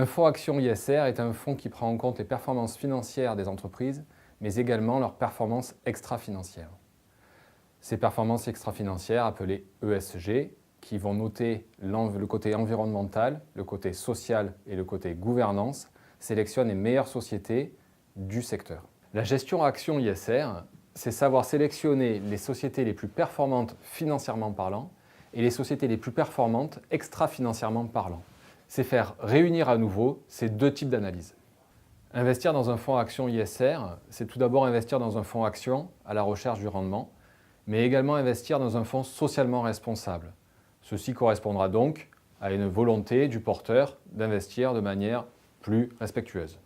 Un fonds Action ISR est un fonds qui prend en compte les performances financières des entreprises, mais également leurs performances extra-financières. Ces performances extra-financières, appelées ESG, qui vont noter le côté environnemental, le côté social et le côté gouvernance, sélectionnent les meilleures sociétés du secteur. La gestion Action ISR, c'est savoir sélectionner les sociétés les plus performantes financièrement parlant et les sociétés les plus performantes extra-financièrement parlant. C'est faire réunir à nouveau ces deux types d'analyses. Investir dans un fonds Action ISR, c'est tout d'abord investir dans un fonds Action à la recherche du rendement, mais également investir dans un fonds socialement responsable. Ceci correspondra donc à une volonté du porteur d'investir de manière plus respectueuse.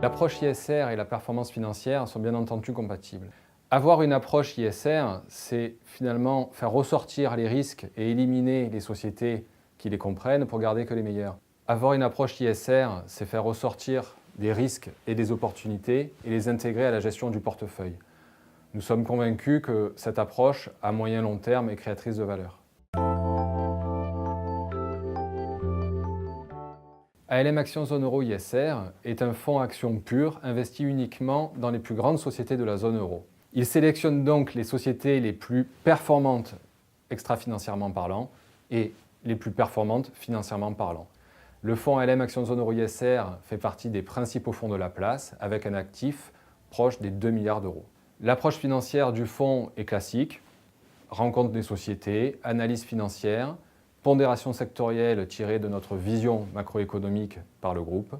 L'approche ISR et la performance financière sont bien entendu compatibles. Avoir une approche ISR, c'est finalement faire ressortir les risques et éliminer les sociétés qui les comprennent pour garder que les meilleures. Avoir une approche ISR, c'est faire ressortir des risques et des opportunités et les intégrer à la gestion du portefeuille. Nous sommes convaincus que cette approche, à moyen long terme, est créatrice de valeur. ALM Action Zone Euro ISR est un fonds action pur investi uniquement dans les plus grandes sociétés de la zone euro. Il sélectionne donc les sociétés les plus performantes extra-financièrement parlant et les plus performantes financièrement parlant. Le fonds ALM Action Zone Euro ISR fait partie des principaux fonds de la place avec un actif proche des 2 milliards d'euros. L'approche financière du fonds est classique, rencontre des sociétés, analyse financière, pondération sectorielle tirée de notre vision macroéconomique par le groupe.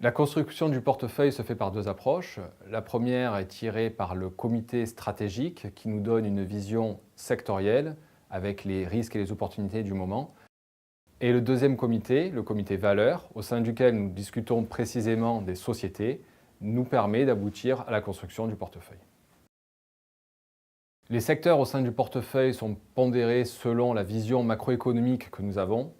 La construction du portefeuille se fait par deux approches. La première est tirée par le comité stratégique qui nous donne une vision sectorielle avec les risques et les opportunités du moment. Et le deuxième comité, le comité valeur, au sein duquel nous discutons précisément des sociétés, nous permet d'aboutir à la construction du portefeuille. Les secteurs au sein du portefeuille sont pondérés selon la vision macroéconomique que nous avons.